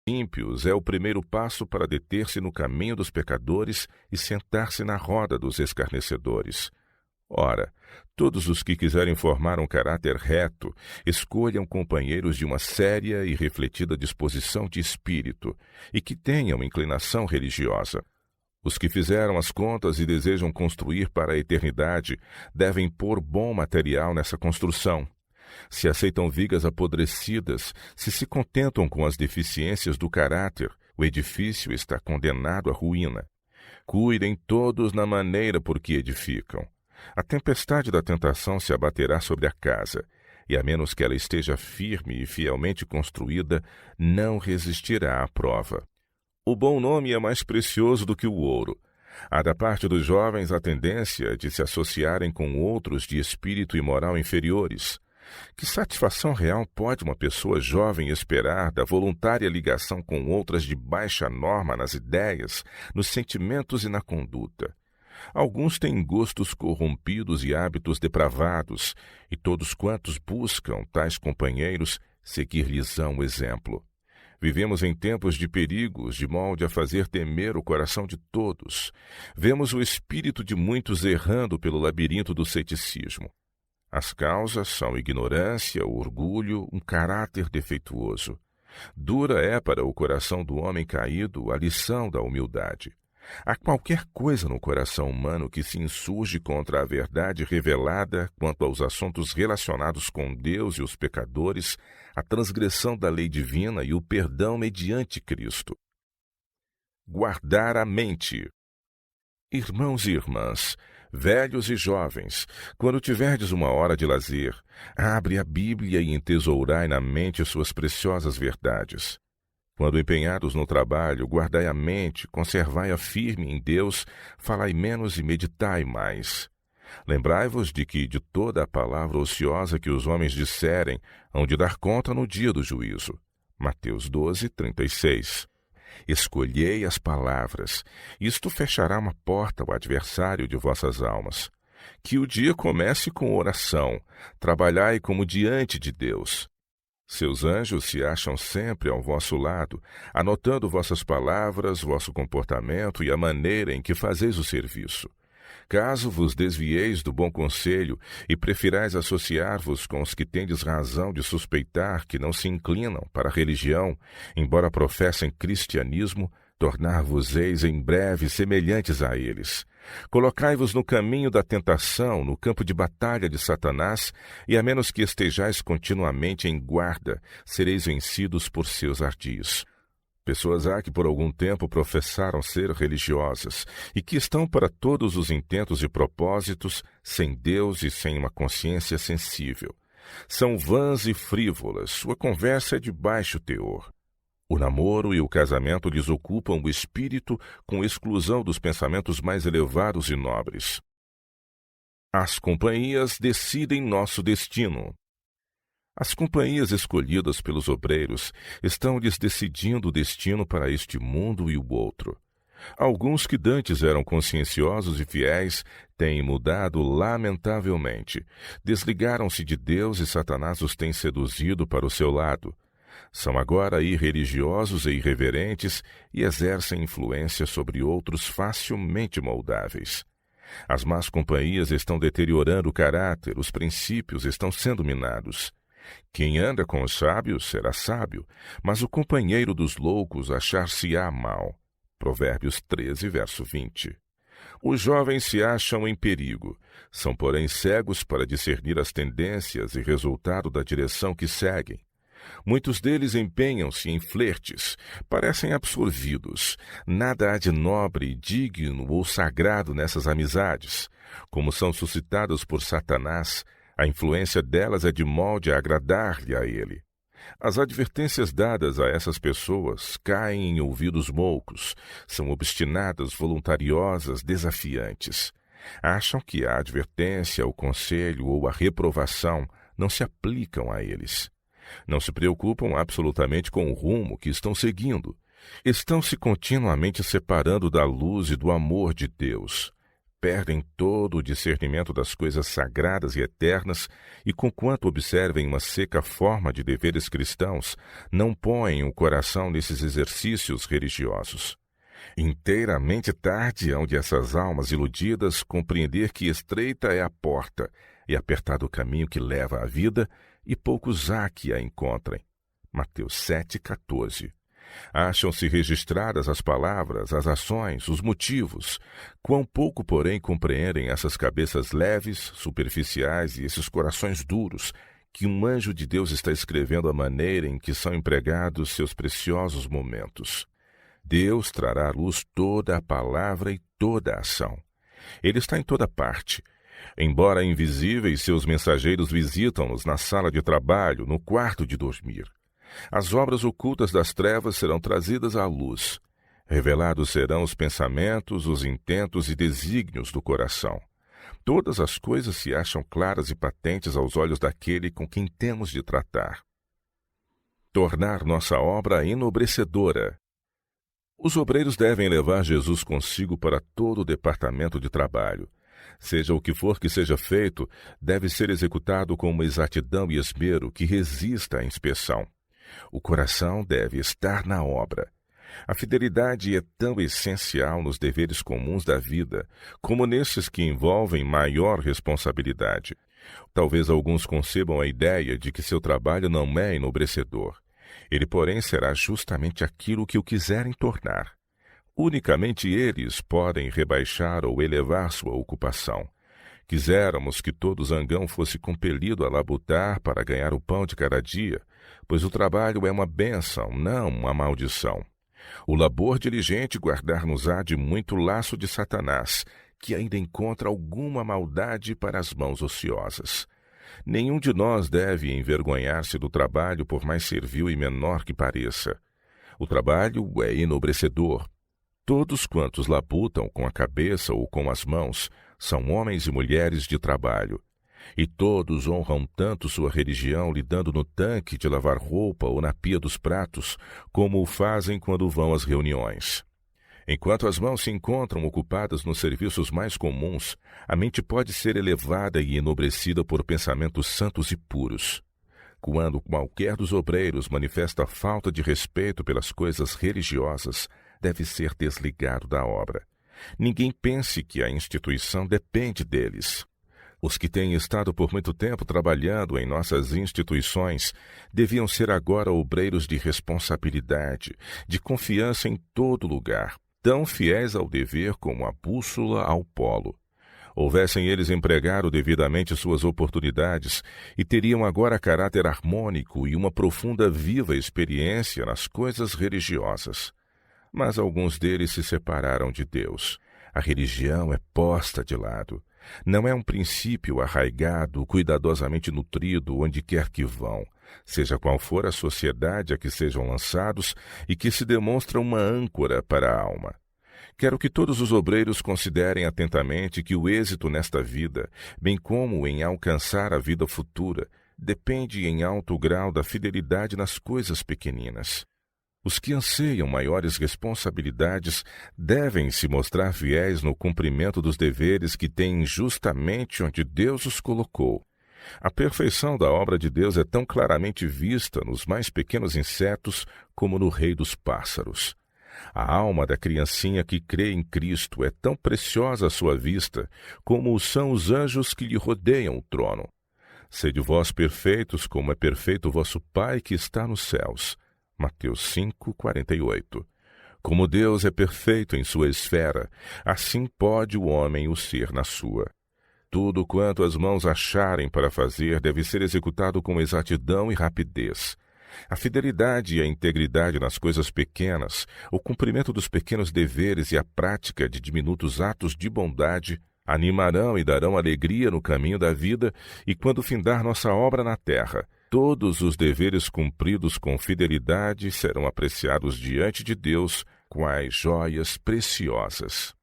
ímpios é o primeiro passo para deter-se no caminho dos pecadores e sentar-se na roda dos escarnecedores. Ora, todos os que quiserem formar um caráter reto, escolham companheiros de uma séria e refletida disposição de espírito e que tenham inclinação religiosa. Os que fizeram as contas e desejam construir para a eternidade devem pôr bom material nessa construção. Se aceitam vigas apodrecidas, se contentam com as deficiências do caráter, o edifício está condenado à ruína. Cuidem todos na maneira por que edificam. A tempestade da tentação se abaterá sobre a casa, e a menos que ela esteja firme e fielmente construída, não resistirá à prova. O bom nome é mais precioso do que o ouro. Há da parte dos jovens a tendência de se associarem com outros de espírito e moral inferiores. Que satisfação real pode uma pessoa jovem esperar da voluntária ligação com outras de baixa norma nas ideias, nos sentimentos e na conduta? Alguns têm gostos corrompidos e hábitos depravados, e todos quantos buscam tais companheiros seguir-lhes-ão o exemplo. Vivemos em tempos de perigos, de molde a fazer temer o coração de todos. Vemos o espírito de muitos errando pelo labirinto do ceticismo. As causas são ignorância, orgulho, um caráter defeituoso. Dura é para o coração do homem caído a lição da humildade. Há qualquer coisa no coração humano que se insurge contra a verdade revelada quanto aos assuntos relacionados com Deus e os pecadores, a transgressão da lei divina e o perdão mediante Cristo. Guardar a mente. Irmãos e irmãs, velhos e jovens, quando tiverdes uma hora de lazer, abre a Bíblia e entesourai na mente suas preciosas verdades. Quando empenhados no trabalho, guardai a mente, conservai-a firme em Deus, falai menos e meditai mais. Lembrai-vos de que de toda a palavra ociosa que os homens disserem, hão de dar conta no dia do juízo. Mateus 12, 36. Escolhei as palavras, isto fechará uma porta ao adversário de vossas almas. Que o dia comece com oração, trabalhai como diante de Deus. Seus anjos se acham sempre ao vosso lado, anotando vossas palavras, vosso comportamento e a maneira em que fazeis o serviço. Caso vos desvieis do bom conselho e prefirais associar-vos com os que tendes razão de suspeitar que não se inclinam para a religião, embora professem cristianismo, tornar-vos-eis em breve semelhantes a eles. Colocai-vos no caminho da tentação, no campo de batalha de Satanás, e a menos que estejais continuamente em guarda, sereis vencidos por seus ardis. Pessoas há que por algum tempo professaram ser religiosas e que estão para todos os intentos e propósitos sem Deus e sem uma consciência sensível. São vãs e frívolas, sua conversa é de baixo teor. O namoro e o casamento lhes ocupam o espírito com exclusão dos pensamentos mais elevados e nobres. As companhias decidem nosso destino. As companhias escolhidas pelos obreiros estão-lhes decidindo o destino para este mundo e o outro. Alguns que dantes eram conscienciosos e fiéis têm mudado lamentavelmente. Desligaram-se de Deus e Satanás os tem seduzido para o seu lado. São agora irreligiosos e irreverentes e exercem influência sobre outros facilmente moldáveis. As más companhias estão deteriorando o caráter, os princípios estão sendo minados. Quem anda com os sábios será sábio, mas o companheiro dos loucos achar-se-á mal. Provérbios 13, verso 20. Os jovens se acham em perigo, são porém cegos para discernir as tendências e resultado da direção que seguem. Muitos deles empenham-se em flertes, parecem absorvidos. Nada há de nobre, digno ou sagrado nessas amizades. Como são suscitadas por Satanás, a influência delas é de molde a agradar-lhe a ele. As advertências dadas a essas pessoas caem em ouvidos moucos, são obstinadas, voluntariosas, desafiantes. Acham que a advertência, o conselho ou a reprovação não se aplicam a eles. Não se preocupam absolutamente com o rumo que estão seguindo. Estão-se continuamente separando da luz e do amor de Deus. perdem todo o discernimento das coisas sagradas e eternas e, conquanto observem uma seca forma de deveres cristãos, não põem o coração nesses exercícios religiosos. Inteiramente tarde hão de essas almas iludidas compreender que estreita é a porta e apertado o caminho que leva à vida, e poucos há que a encontrem. Mateus 7,14. Acham-se registradas as palavras, as ações, os motivos. Quão pouco, porém, compreendem essas cabeças leves, superficiais e esses corações duros, que um anjo de Deus está escrevendo a maneira em que são empregados seus preciosos momentos. Deus trará à luz toda a palavra e toda a ação. Ele está em toda parte. Embora invisíveis, seus mensageiros visitam-nos na sala de trabalho, no quarto de dormir. As obras ocultas das trevas serão trazidas à luz. Revelados serão os pensamentos, os intentos e desígnios do coração. Todas as coisas se acham claras e patentes aos olhos daquele com quem temos de tratar. Tornar nossa obra enobrecedora. Os obreiros devem levar Jesus consigo para todo o departamento de trabalho. Seja o que for que seja feito, deve ser executado com uma exatidão e esmero que resista à inspeção. O coração deve estar na obra. A fidelidade é tão essencial nos deveres comuns da vida, como nesses que envolvem maior responsabilidade. Talvez alguns concebam a ideia de que seu trabalho não é enobrecedor. Ele, porém, será justamente aquilo que o quiserem tornar. Unicamente eles podem rebaixar ou elevar sua ocupação. Quiséramos que todo zangão fosse compelido a labutar para ganhar o pão de cada dia, pois o trabalho é uma bênção, não uma maldição. O labor diligente guardar-nos-á de muito laço de Satanás, que ainda encontra alguma maldade para as mãos ociosas. Nenhum de nós deve envergonhar-se do trabalho, por mais servil e menor que pareça. O trabalho é enobrecedor. Todos quantos labutam com a cabeça ou com as mãos são homens e mulheres de trabalho. E todos honram tanto sua religião lidando no tanque de lavar roupa ou na pia dos pratos, como o fazem quando vão às reuniões. Enquanto as mãos se encontram ocupadas nos serviços mais comuns, a mente pode ser elevada e enobrecida por pensamentos santos e puros. Quando qualquer dos obreiros manifesta falta de respeito pelas coisas religiosas, deve ser desligado da obra. Ninguém pense que a instituição depende deles. Os que têm estado por muito tempo trabalhando em nossas instituições deviam ser agora obreiros de responsabilidade, de confiança em todo lugar, tão fiéis ao dever como a bússola ao polo. Houvessem eles empregado devidamente suas oportunidades e teriam agora caráter harmônico e uma profunda viva experiência nas coisas religiosas. Mas alguns deles se separaram de Deus. A religião é posta de lado. Não é um princípio arraigado, cuidadosamente nutrido onde quer que vão, seja qual for a sociedade a que sejam lançados e que se demonstra uma âncora para a alma. Quero que todos os obreiros considerem atentamente que o êxito nesta vida, bem como em alcançar a vida futura, depende em alto grau da fidelidade nas coisas pequeninas. Os que anseiam maiores responsabilidades devem se mostrar fiéis no cumprimento dos deveres que têm justamente onde Deus os colocou. A perfeição da obra de Deus é tão claramente vista nos mais pequenos insetos como no rei dos pássaros. A alma da criancinha que crê em Cristo é tão preciosa à sua vista como o são os anjos que lhe rodeiam o trono. Sede vós perfeitos como é perfeito o vosso Pai que está nos céus. Mateus 5:48. Como Deus é perfeito em sua esfera, assim pode o homem o ser na sua. Tudo quanto as mãos acharem para fazer deve ser executado com exatidão e rapidez. A fidelidade e a integridade nas coisas pequenas, o cumprimento dos pequenos deveres e a prática de diminutos atos de bondade animarão e darão alegria no caminho da vida, e quando findar nossa obra na terra, todos os deveres cumpridos com fidelidade serão apreciados diante de Deus quais joias preciosas.